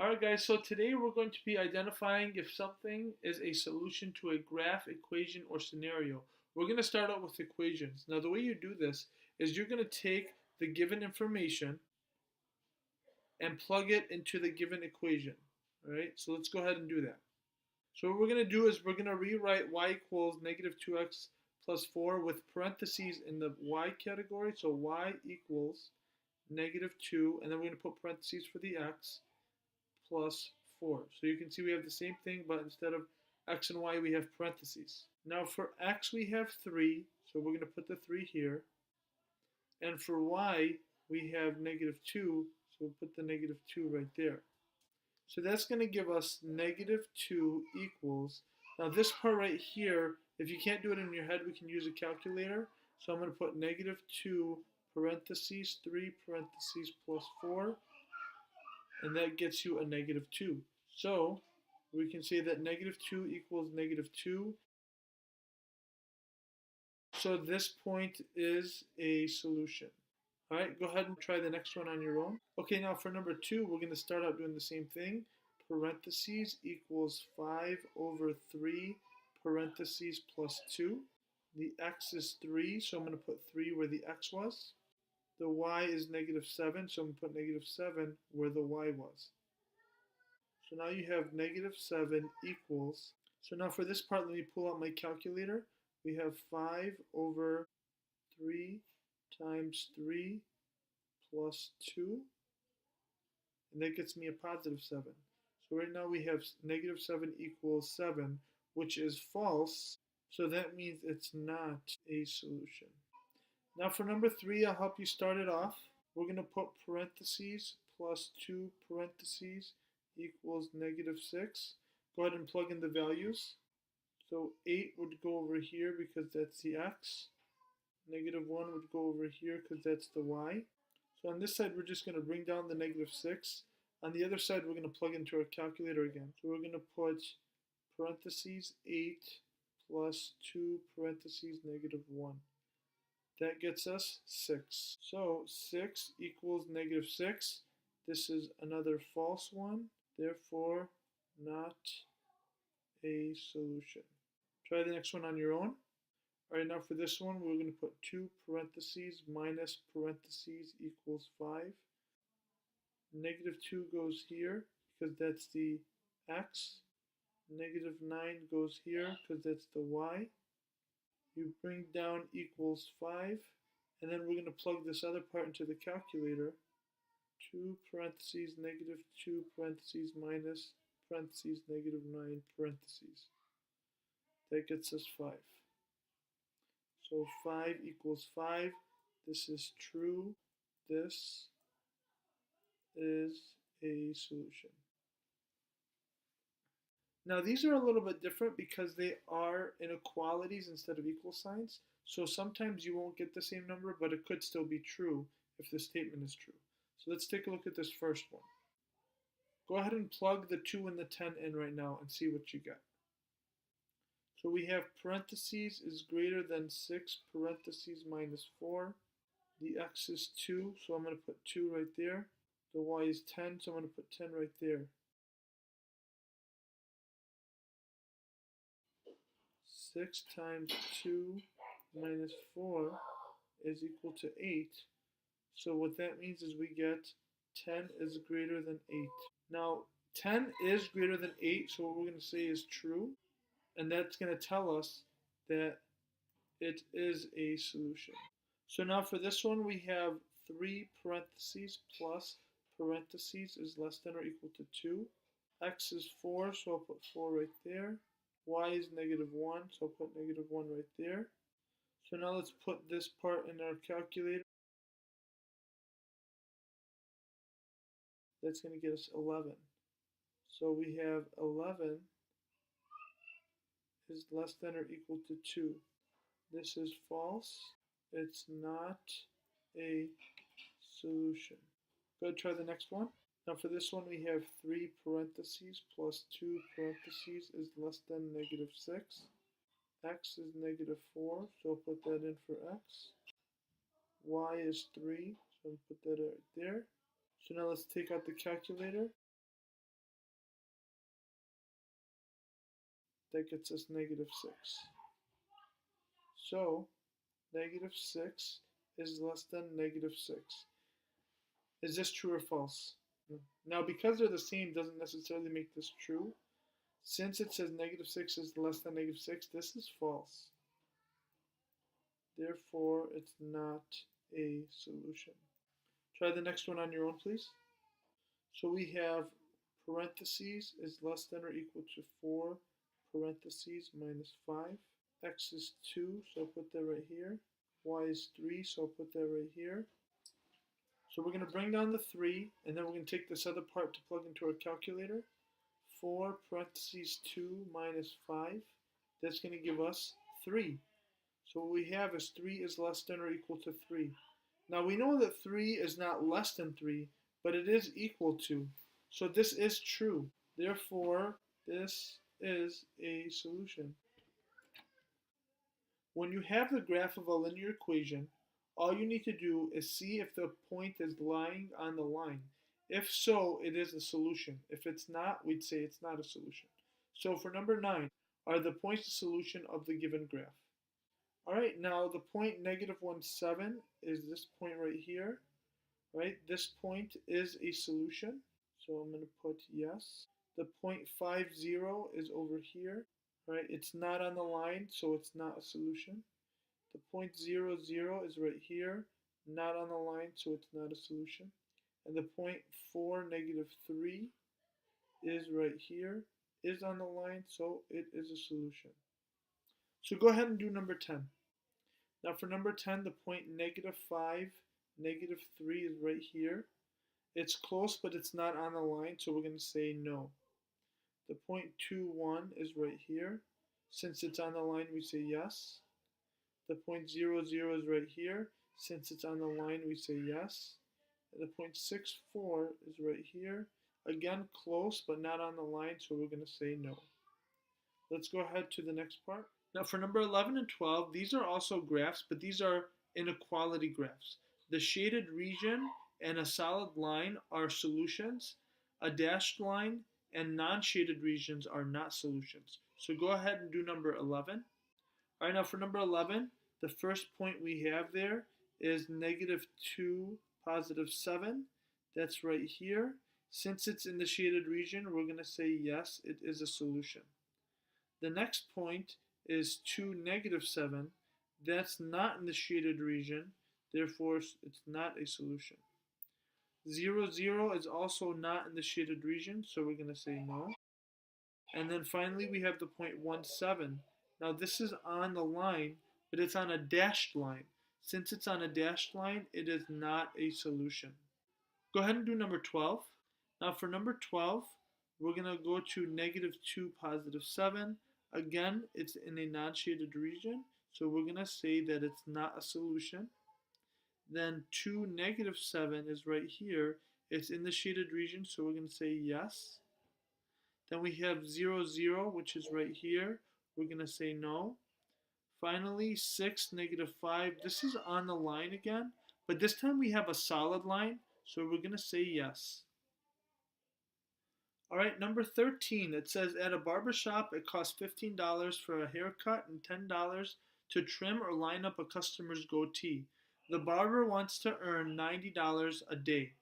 Alright guys, so today we're going to be identifying if something is a solution to a graph, equation, or scenario. We're going to start out with equations. Now the way you do this is you're going to take the given information and plug it into the given equation. Alright, so let's go ahead and do that. So what we're going to do is we're going to rewrite y equals negative 2x plus 4 with parentheses in the y category. So y equals negative 2, and then we're going to put parentheses for the x plus 4. So you can see we have the same thing, but instead of x and y, we have parentheses. Now for x, we have 3, so we're going to put the 3 here. And for y, we have negative 2, so we'll put the negative 2 right there. So that's going to give us negative 2 equals, now this part right here, if you can't do it in your head, we can use a calculator. So I'm going to put negative 2 parentheses 3 parentheses plus 4, and that gets you a negative 2. So we can say that negative 2 equals negative 2. So this point is a solution. All right, go ahead and try the next one on your own. Okay, now for number 2, we're going to start out doing the same thing. Parentheses equals 5 over 3 parentheses plus 2. The x is 3, so I'm going to put 3 where the x was. The y is negative 7, so I'm going to put negative 7 where the y was. So now you have negative 7 equals, so now for this part, let me pull out my calculator. We have 5 over 3 times 3 plus 2, and that gets me a positive 7. So right now we have negative 7 equals 7, which is false, so that means it's not a solution. Now for number 3, I'll help you start it off. We're going to put parentheses plus 2 parentheses equals negative 6. Go ahead and plug in the values. So 8 would go over here because that's the x. Negative 1 would go over here because that's the y. So on this side, we're just going to bring down the negative 6. On the other side, we're going to plug into our calculator again. So we're going to put parentheses 8 plus 2 parentheses negative 1. That gets us 6. So 6 equals negative 6. This is another false one, therefore not a solution. Try the next one on your own. Alright, now for this one, we're going to put 2 parentheses minus parentheses equals 5. Negative 2 goes here because that's the x. Negative 9 goes here because that's the y. You bring down equals 5, and then we're going to plug this other part into the calculator. 2 parentheses negative 2 parentheses minus parentheses negative 9 parentheses. That gets us 5. So 5 equals 5. This is true. This is a solution. Now these are a little bit different because they are inequalities instead of equal signs. So sometimes you won't get the same number, but it could still be true if the statement is true. So let's take a look at this first one. Go ahead and plug the 2 and the 10 in right now and see what you get. So we have parentheses is greater than 6 parentheses minus 4. The x is 2, so I'm going to put 2 right there. The y is 10, so I'm going to put 10 right there. 6 times 2 minus 4 is equal to 8. So what that means is we get 10 is greater than 8. Now 10 is greater than 8, so what we're going to say is true. And that's going to tell us that it is a solution. So now for this one, we have 3 parentheses plus parentheses is less than or equal to 2. X is 4, so I'll put 4 right there. Y is negative 1, so I'll put negative 1 right there. So now let's put this part in our calculator. That's going to get us 11. So we have 11 is less than or equal to 2. This is false. It's not a solution. Go ahead and try the next one. Now for this one, we have 3 parentheses plus 2 parentheses is less than negative 6. X is negative 4, so I'll put that in for x. Y is 3, so I'll put that right there. So now let's take out the calculator. That gets us negative 6. So negative 6 is less than negative 6. Is this true or false? No. Now, because they're the same doesn't necessarily make this true. Since it says negative 6 is less than negative 6, this is false. Therefore, it's not a solution. Try the next one on your own, please. So we have parentheses is less than or equal to 4 parentheses minus 5. X is 2, so I'll put that right here. Y is 3, so I'll put that right here. So we're going to bring down the 3, and then we're going to take this other part to plug into our calculator. 4 parentheses 2 minus 5. That's going to give us 3. So what we have is 3 is less than or equal to 3. Now we know that 3 is not less than 3, but it is equal to. So this is true. Therefore, this is a solution. When you have the graph of a linear equation, all you need to do is see if the point is lying on the line. If so, it is a solution. If it's not, we'd say it's not a solution. So for number 9, are the points the solution of the given graph? All right, now the point negative 1, 7 is this point right here, right? This point is a solution, so I'm going to put yes. The point 5, 0 is over here, right? It's not on the line, so it's not a solution. The point 0, 0 is right here, not on the line, so it's not a solution. And the point 4, negative 3 is right here, is on the line, so it is a solution. So go ahead and do number 10. Now for number 10, the point negative 5, negative 3 is right here. It's close, but it's not on the line, so we're going to say no. The point 2, 1 is right here. Since it's on the line, we say yes. The point 0, 0 is right here. Since it's on the line, we say yes. And the point 6, 4 is right here. Again, close, but not on the line, so we're going to say no. Let's go ahead to the next part. Now for number 11 and 12, these are also graphs, but these are inequality graphs. The shaded region and a solid line are solutions. A dashed line and non-shaded regions are not solutions. So go ahead and do number 11. All right, now for number 11, the first point we have there is negative 2, positive 7. That's right here. Since it's in the shaded region, we're going to say yes, it is a solution. The next point is 2, negative 7. That's not in the shaded region, therefore it's not a solution. 0, 0 is also not in the shaded region, so we're going to say no. And then finally we have the point 1, 7. Now this is on the line, but it's on a dashed line. Since it's on a dashed line, it is not a solution. Go ahead and do number 12. Now for number 12, we're going to go to negative 2, positive 7. Again, it's in a non-shaded region, so we're going to say that it's not a solution. Then 2, negative 7 is right here. It's in the shaded region, so we're going to say yes. Then we have 0, 0, which is right here. We're going to say no. Finally, 6, negative 5. This is on the line again, but this time we have a solid line, so we're going to say yes. All right, number 13, it says at a barber shop it costs $15 for a haircut and $10 to trim or line up a customer's goatee. The barber wants to earn $90 a day.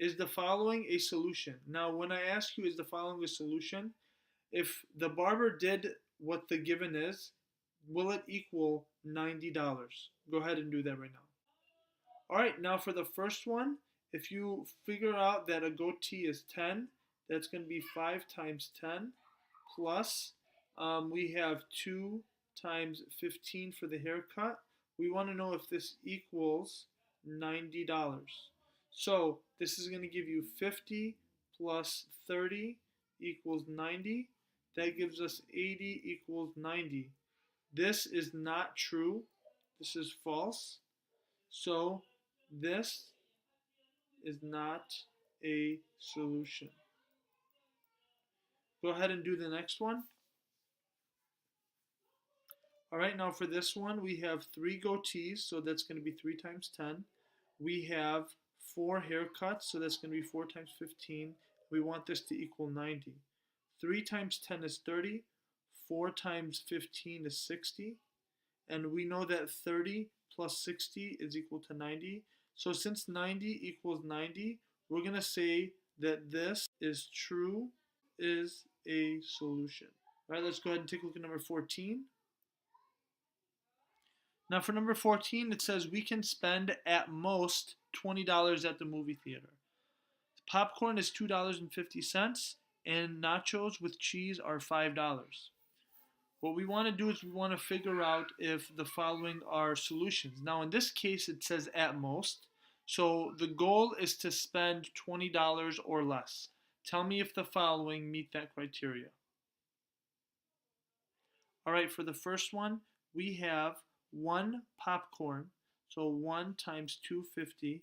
Is the following a solution? Now, when I ask you, is the following a solution? If the barber did what the given is, will it equal $90? Go ahead and do that right now. All right, now for the first one, if you figure out that a goatee is 10, that's going to be 5 times 10 plus we have 2 times 15 for the haircut. We want to know if this equals $90. So this is going to give you 50 plus 30 equals 90. That gives us 80 equals 90. This is not true. This is false. So this is not a solution. Go ahead and do the next one. All right, now for this one, we have 3 goatees, so that's going to be 3 times 10. We have 4 haircuts, so that's going to be 4 times 15. We want this to equal 90. 3 times 10 is 30. 4 times 15 is 60. And we know that 30 plus 60 is equal to 90. So since 90 equals 90, we're going to say that this is true, is a solution. All right, let's go ahead and take a look at number 14. Now for number 14, it says we can spend at most $20 at the movie theater. Popcorn is $2.50 and nachos with cheese are $5. What we want to do is we want to figure out if the following are solutions. Now in this case it says at most, so the goal is to spend $20 or less. Tell me if the following meet that criteria. Alright, for the first one, we have 1 popcorn, so 1 times 250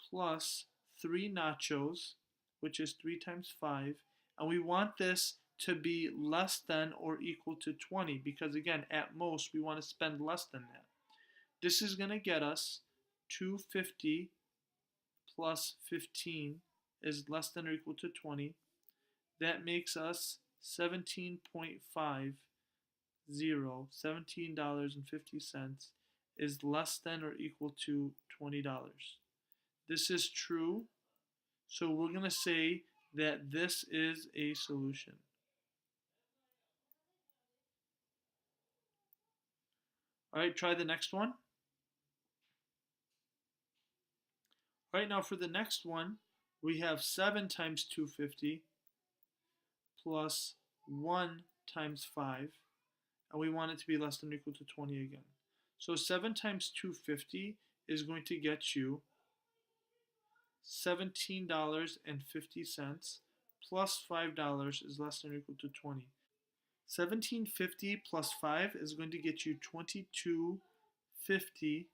plus 3 nachos, which is 3 times 5, and we want this to be less than or equal to 20 because again, at most, we want to spend less than that. This is going to get us 250 plus 15 is less than or equal to 20. That makes us $17.50, $17.50 is less than or equal to $20. This is true, so we're going to say that this is a solution. Alright, try the next one. Alright, now for the next one, we have 7 times 250 plus 1 times 5, and we want it to be less than or equal to 20 again. So 7 times 250 is going to get you $17.50 plus $5 is less than or equal to 20. $17.50 plus 5 is going to get you $22.50,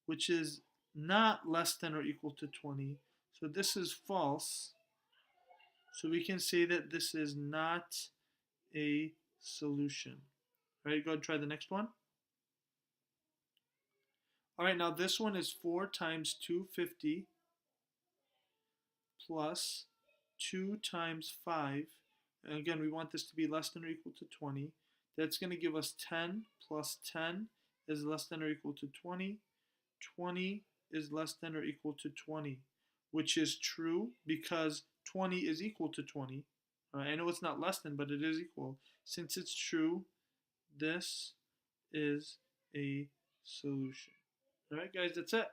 which is not less than or equal to 20. So this is false. So we can say that this is not a solution. All right, go ahead and try the next one. All right, now this one is 4 times 250 plus 2 times 5. And again, we want this to be less than or equal to 20. That's going to give us 10 plus 10 is less than or equal to 20. 20 is less than or equal to 20, which is true because 20 is equal to 20. All right, I know it's not less than, but it is equal. Since it's true, this is a solution. All right, guys, that's it.